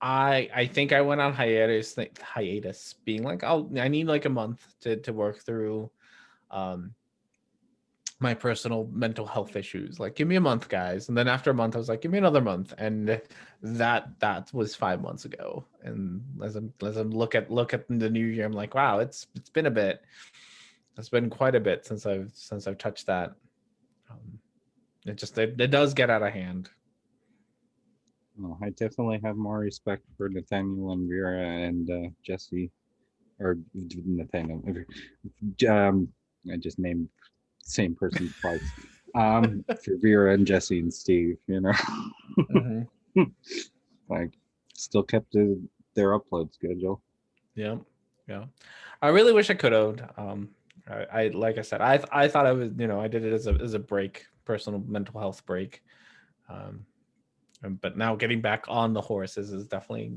I think I went on hiatus being like, I need like a month to work through my personal mental health issues. Like, give me a month, guys. And then after a month, I was like, give me another month. And that was 5 months ago. And as I'm look at the new year, I'm like, wow, it's been a bit. It's been quite a bit since I've touched that. It does get out of hand. Oh, I definitely have more respect for Nathaniel and Vera and Jesse, or Nathaniel. I just named the same person twice. For Vera and Jesse and Steve, like still kept their upload schedule. Yeah. I really wish I could have. I like I said, I thought I was, I did it as a break, personal mental health break. But now getting back on the horse is definitely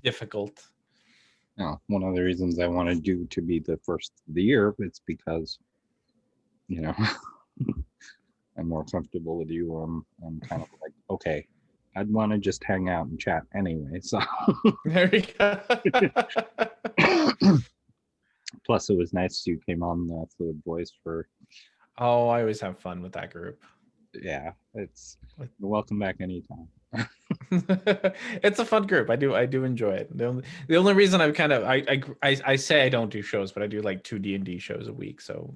difficult. One of the reasons I wanted you to be the first of the year, it's because, and more comfortable with you, I'm kind of like, okay, I'd want to just hang out and chat anyway. So There we go. plus it was nice you came on the Fluid Voice for, Oh, I always have fun with that group. yeah, it's welcome back anytime. It's a fun group. I do enjoy it. The only reason I've kind of I say I don't do shows, but I do like 2 D&D shows a week. So,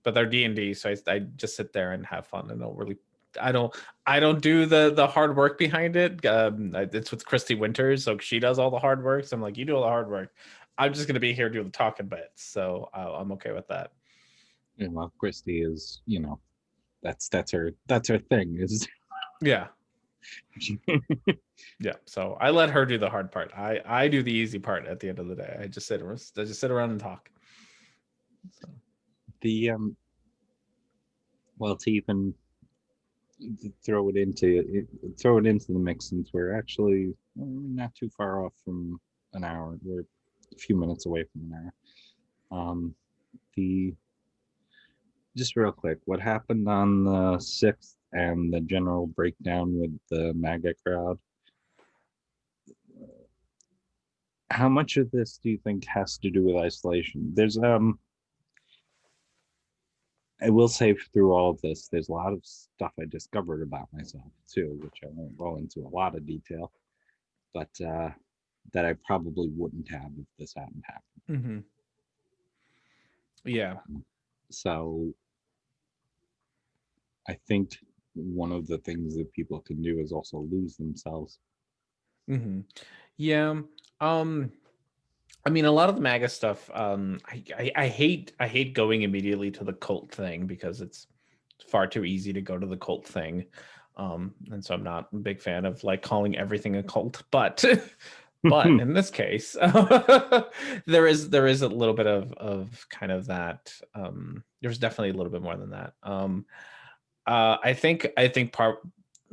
but they're D&D, so I just sit there and have fun, and don't really. I don't do the hard work behind it. It's with Christy Winters, so she does all the hard work. So I'm like, you do all the hard work. I'm just gonna be here doing the talking bits. So I'm okay with that. And well, Christy is, that's her thing is. Yeah. Yeah, so I let her do the hard part. I do the easy part at the end of the day. I just sit around and talk. So. The well, to even throw it into the mix, since we're actually not too far off from an hour. We're a few minutes away from an hour. The just real quick, what happened on the 6th and the general breakdown with the MAGA crowd? How much of this do you think has to do with isolation? There's I will say through all of this, there's a lot of stuff I discovered about myself too, which I won't go into a lot of detail, but that I probably wouldn't have if this hadn't happened. Mm-hmm. Yeah. So I think one of the things that people can do is also lose themselves. Mm-hmm. Yeah. I mean, a lot of the MAGA stuff. I hate going immediately to the cult thing because it's far too easy to go to the cult thing, and so I'm not a big fan of like calling everything a cult. But but in this case, there is a little bit of kind of that. There's definitely a little bit more than that. I think part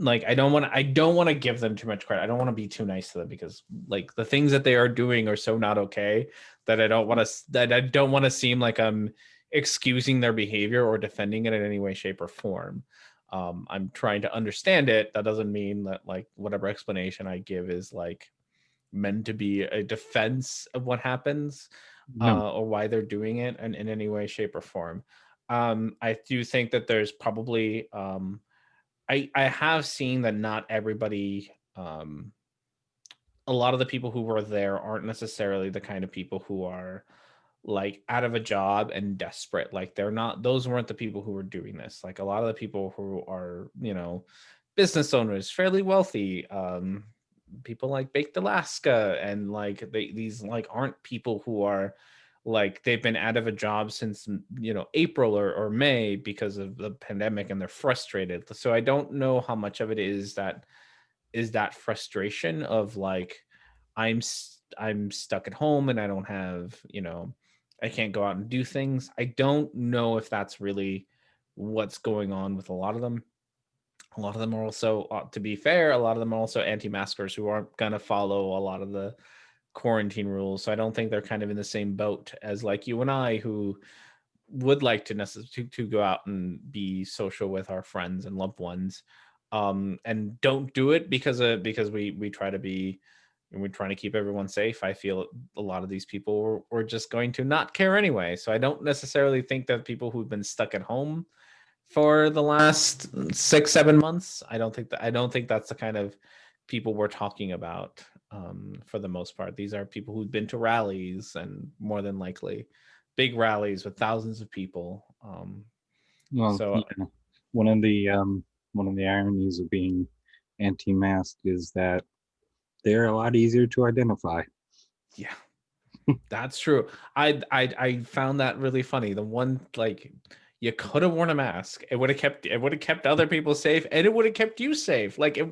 like I don't want to give them too much credit. I don't want to be too nice to them because like the things that they are doing are so not okay that I don't want to seem like I'm excusing their behavior or defending it in any way, shape, or form. I'm trying to understand it. That doesn't mean that like whatever explanation I give is like meant to be a defense of what happens No. or why they're doing it in any way, shape, or form. I do think that there's probably I have seen that not everybody a lot of the people who were there aren't necessarily the kind of people who are like out of a job and desperate. Like those weren't the people who were doing this. Like a lot of the people who are, business owners, fairly wealthy, people like Baked Alaska and like these like aren't people who are like they've been out of a job since April or May because of the pandemic and they're frustrated. So I don't know how much of it is that frustration of like I'm stuck at home and I don't have I can't go out and do things. I don't know if that's really what's going on with a lot of them. A lot of them are also, to be fair, a lot of them are also anti-maskers who aren't going to follow a lot of the quarantine rules. So I don't think they're kind of in the same boat as like you and I, who would like to go out and be social with our friends and loved ones, and don't do it because we try to be and we're trying to keep everyone safe. I feel a lot of these people were just going to not care anyway. So I don't necessarily think that people who've been stuck at home for the last 6-7 months, I don't think that's the kind of people we're talking about. For the most part, these are people who've been to rallies and more than likely big rallies with thousands of people. Well, So one of the ironies of being anti-mask is that they're a lot easier to identify. yeah, that's true. I found that really funny. The one like you could have worn a mask. It would have kept other people safe, and it would have kept you safe. Like it,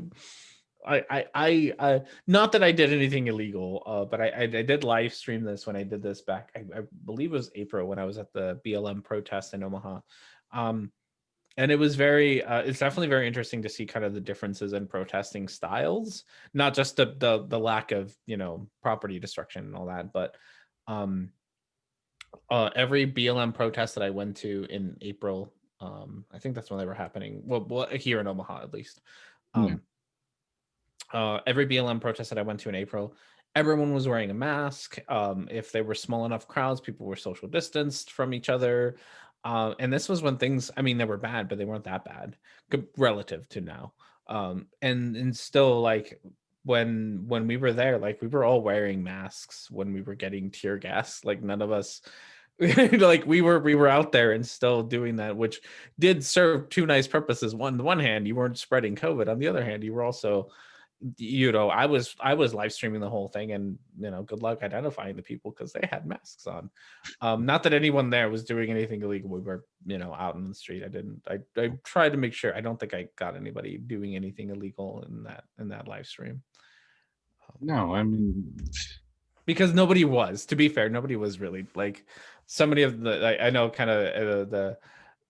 I not that I did anything illegal, but I did live stream this when I did this back. I believe it was April when I was at the BLM protest in Omaha. And it was it's definitely very interesting to see kind of the differences in protesting styles, not just the lack of property destruction and all that, but every BLM protest that I went to in April I think that's when they were happening. Well, here in Omaha at least. Yeah. Every BLM protest that I went to in April, everyone was wearing a mask. If they were small enough crowds, people were social distanced from each other. And this was when things, I mean, they were bad, but they weren't that bad relative to now. And still, like, when we were there, like, we were all wearing masks when we were getting tear gas. Like, none of us like, we were out there and still doing that, which did serve two nice purposes. On the one hand, you weren't spreading COVID. On the other hand, you were also, I was live streaming the whole thing, and good luck identifying the people because they had masks on. Not that anyone there was doing anything illegal. We were out in the street. I tried to make sure. I don't think I got anybody doing anything illegal in that live stream. No, I mean, Because nobody was, to be fair, nobody was really, like, somebody of the, I know kind of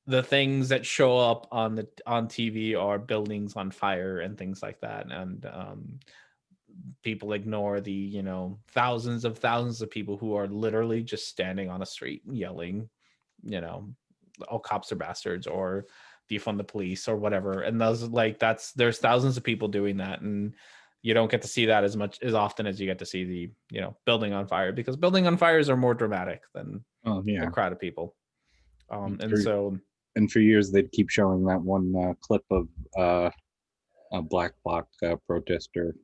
the things that show up on TV are buildings on fire and things like that, and people ignore the thousands of people who are literally just standing on a street yelling, all cops are bastards, or defund the police, or whatever. And those, like, there's thousands of people doing that, and you don't get to see that as often as you get to see the building on fire, because building on fires are more dramatic than oh a yeah. crowd of people. And For, so and for years they'd keep showing that one clip of a black bloc protester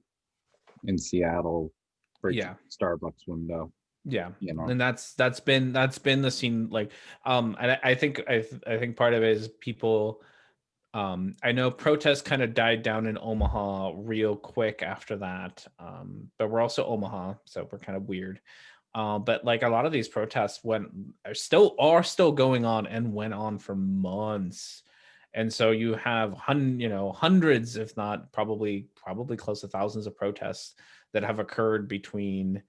in Seattle breaking yeah. Starbucks window. Yeah, You know. and that's been the scene. Like, and I think part of it is people. I know protests kind of died down in Omaha real quick after that, but we're also Omaha, so we're kind of weird. But like, a lot of these protests are still going on and went on for months, and so you have hundreds, if not probably close to thousands of protests that have occurred between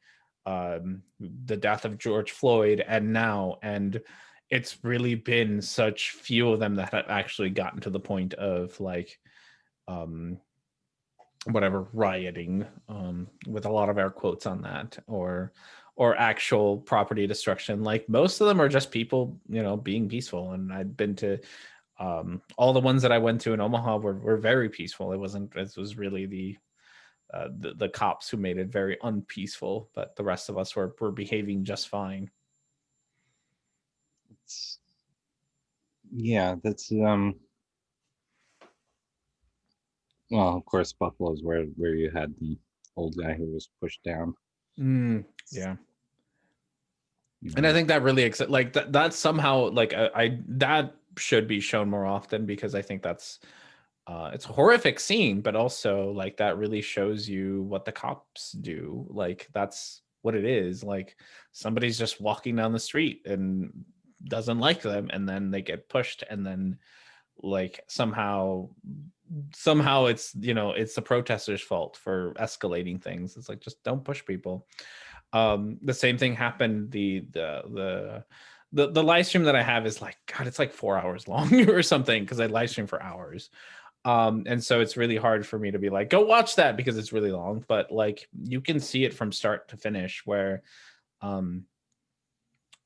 the death of George Floyd and now, and it's really been such few of them that have actually gotten to the point of, like, whatever, rioting, with a lot of air quotes on that, or actual property destruction. Like, most of them are just people being peaceful, and I've been to all the ones that I went to in Omaha were very peaceful. It was really the cops who made it very unpeaceful, but the rest of us were behaving just fine. Yeah, that's well, of course, Buffalo's where you had the old guy who was pushed down. Yeah. You And I know. think that really like that somehow, like, I that should be shown more often, because I think that's it's a horrific scene, but also, like, that really shows you what the cops do. Like, that's what it is. Like, somebody's just walking down the street and doesn't like them, and then they get pushed, and then, like, somehow it's it's the protesters' fault for escalating things. It's like, just don't push people. The same thing happened. The live stream that I have is, like, God, it's like 4 hours long or something, because I live stream for hours. And so it's really hard for me to be like, go watch that, because it's really long. But, like, you can see it from start to finish, where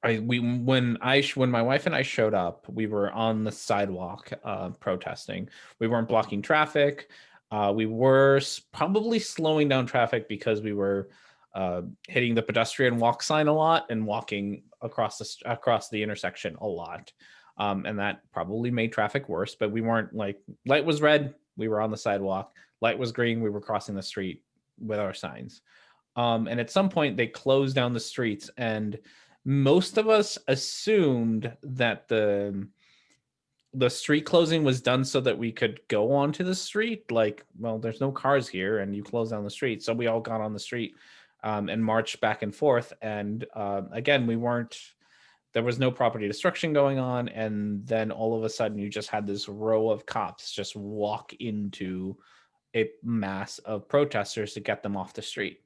when my wife and I showed up, we were on the sidewalk protesting. We weren't blocking traffic. We were probably slowing down traffic because we were hitting the pedestrian walk sign a lot and walking across the intersection a lot. And that probably made traffic worse, but we weren't, like, light was red, we were on the sidewalk, light was green, we were crossing the street with our signs. And at some point they closed down the streets, and most of us assumed that the street closing was done so that we could go onto the street. Like, well, there's no cars here and you close down the street. So we all got on the street and marched back and forth. And again, there was no property destruction going on. And then all of a sudden you just had this row of cops just walk into a mass of protesters to get them off the street.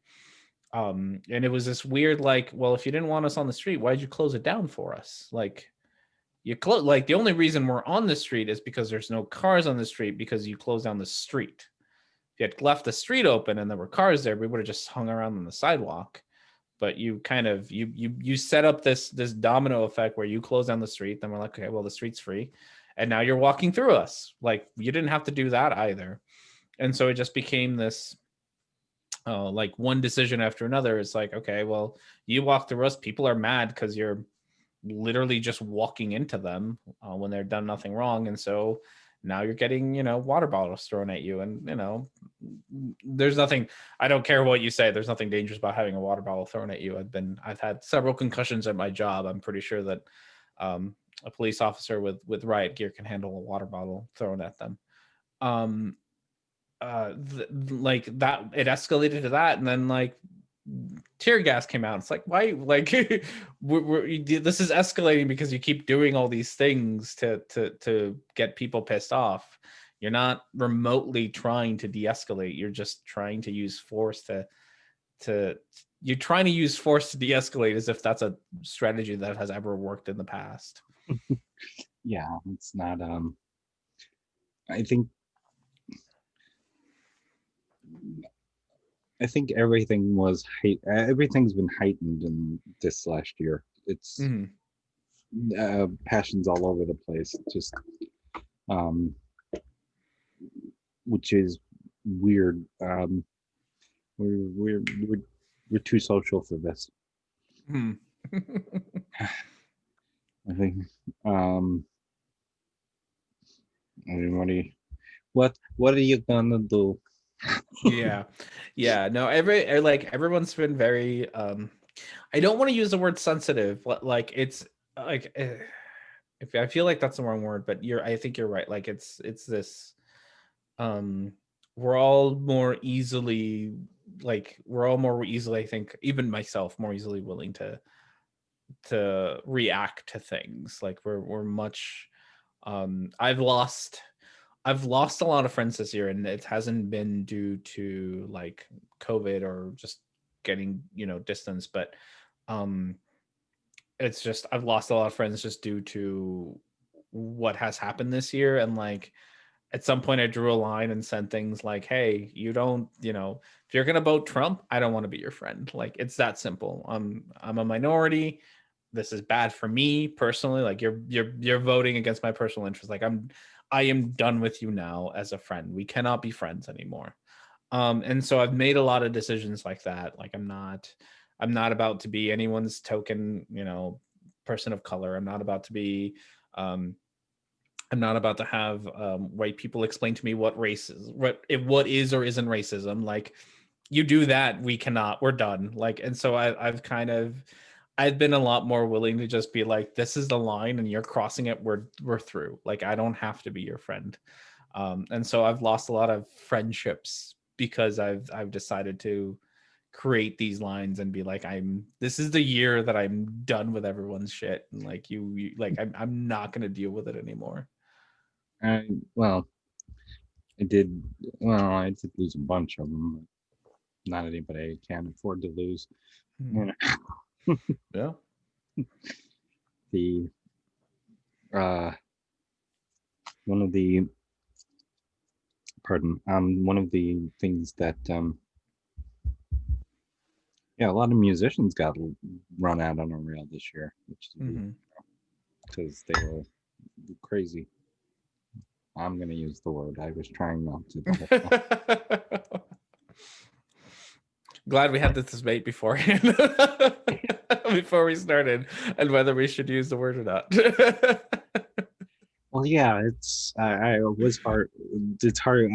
And it was this weird, like, well, if you didn't want us on the street, why'd you close it down for us? Like, like, the only reason we're on the street is because there's no cars on the street, because you closed down the street. If you had left the street open and there were cars there, we would have just hung around on the sidewalk. But you kind of you set up this domino effect where you close down the street, then we're like, okay, well, the street's free. and now you're walking through us. Like, you didn't have to do that either. And so it just became this like one decision after another. It's like, okay, well, you walk through us, people are mad because you're literally just walking into them when they're done nothing wrong. And so now you're getting, water bottles thrown at you. And, there's nothing, I don't care what you say, there's nothing dangerous about having a water bottle thrown at you. I've had several concussions at my job. I'm pretty sure that a police officer with riot gear can handle a water bottle thrown at them. Like that, it escalated to that, and then like tear gas came out. It's like, why? Like, this is escalating because you keep doing all these things to get people pissed off. You're not remotely trying to de-escalate. You're just trying to use force you're trying to use force to de-escalate, as if that's a strategy that has ever worked in the past. Yeah, it's not. I think everything's been heightened in this last year. It's passions all over the place, just which is weird. We're too social for this. I think what are you gonna do? yeah no, everyone's been very I don't want to use the word sensitive, but like, it's like, if I feel like that's the wrong word, but I think you're right. Like, it's this we're all more easily, I think, even myself, more easily willing to react to things. Like, we're much I've lost a lot of friends this year, and it hasn't been due to like COVID or just getting, distance, but it's just, I've lost a lot of friends just due to what has happened this year. And like, at some point I drew a line and said things like, hey, you don't, if you're going to vote Trump, I don't want to be your friend. Like, it's that simple. I'm a minority. This is bad for me personally. Like, you're voting against my personal interest. Like, I am done with you now as a friend. We cannot be friends anymore. And so I've made a lot of decisions like that. Like, I'm not about to be anyone's token, person of color. I'm not about to be, I'm not about to have white people explain to me what race is, what is or isn't racism. Like, you do that, we're done. Like, and so I've been a lot more willing to just be like, this is the line and you're crossing it, we're through. Like, I don't have to be your friend. And so I've lost a lot of friendships because I've decided to create these lines and be like, this is the year that I'm done with everyone's shit. And like, I'm not going to deal with it anymore. I did lose a bunch of them, but not anybody can afford to lose. Yeah. The one of the things that a lot of musicians got run out on a rail this year, which is because they were crazy. I'm going to use the word. I was trying not to. Glad we had this debate beforehand, before we started, and whether we should use the word or not. Well, yeah, it's I was hard. It's hard.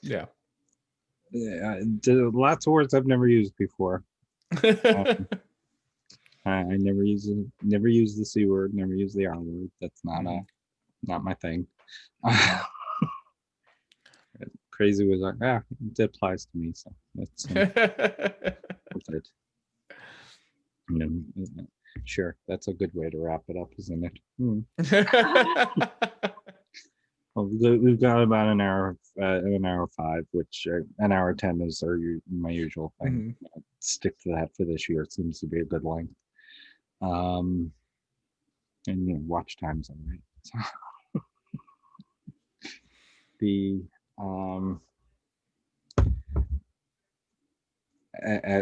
Yeah. Lots of words I've never used before. I never use the C word, never use the R word. That's not my thing. Crazy was like, it applies to me, so that's it. Sure, that's a good way to wrap it up, isn't it? Well, we've got about an hour 5, which an hour 10 is my usual thing. Stick to that for this year. It seems to be a good length. And watch time's all right. The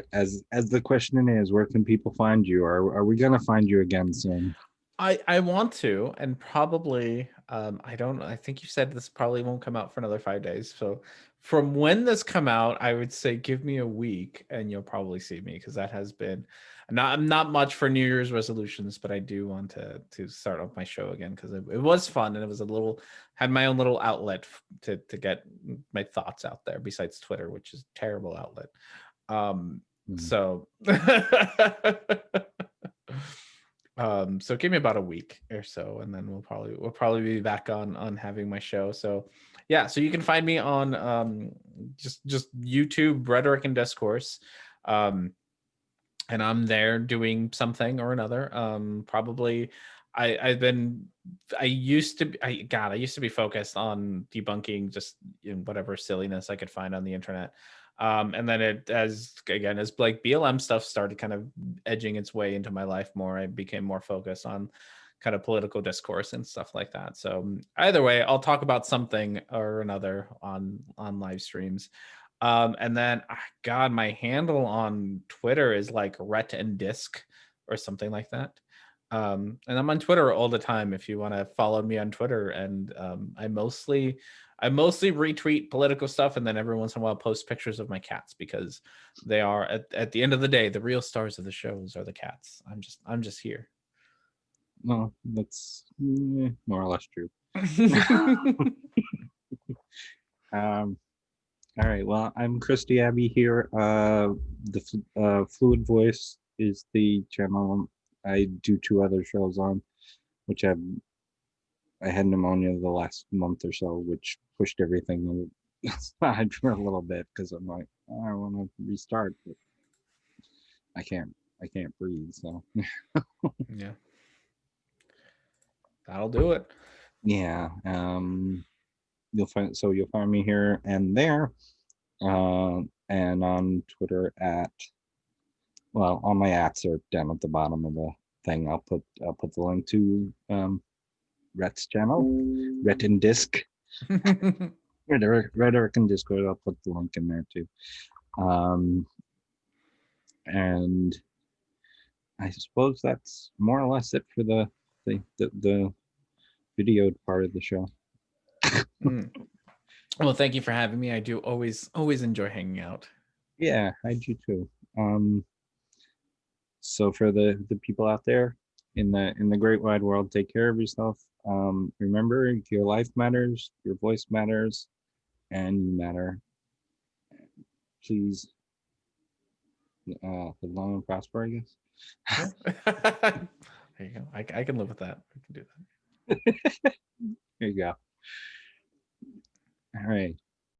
as the question is, where can people find you? Are we gonna find you again soon? I want to, and probably I think you said this probably won't come out for another 5 days. So from when this come out, I would say give me a week and you'll probably see me, because that has been not much for New Year's resolutions, but I do want to start up my show again, because it was fun, and it was had my own little outlet to get my thoughts out there, besides Twitter, which is a terrible outlet. So so give me about a week or so, and then we'll probably be back on having my show. So yeah, so you can find me on just YouTube, Rhetoric and Discourse. And I'm there doing something or another. Probably I've been I used to be I used to be focused on debunking just whatever silliness I could find on the internet. And then as like BLM stuff started kind of edging its way into my life more, I became more focused on kind of political discourse and stuff like that. So either way, I'll talk about something or another on live streams. And then God, my handle on Twitter is like Rhet and Disc or something like that. And I'm on Twitter all the time if you want to follow me on Twitter. And I mostly retweet political stuff, and then every once in a while post pictures of my cats, because they are at the end of the day, the real stars of the shows are the cats. I'm just here. No, that's more or less true. All right. Well, I'm Christy Abbey here. The Fluid Voice is the channel I do 2 other shows on, which I had pneumonia the last month or so, which pushed everything aside for a little bit, because I'm like, oh, I want to restart, but I can't breathe. So Yeah, that'll do it. yeah. You'll find me here and there, and on Twitter at, well, all my ats are down at the bottom of the thing. I'll put the link to Rhet's channel, Rhet and Disc, Rhetoric and Discourse. I'll put the link in there too. And I suppose that's more or less it for the videoed part of the show. Well, thank you for having me. I do always enjoy hanging out. Yeah, I do too. So for the people out there in the great wide world, take care of yourself. Remember, your life matters, your voice matters, and you matter. Please live long and prosper, I guess. Yeah. There you go. I can live with that. I can do that. There you go. All right.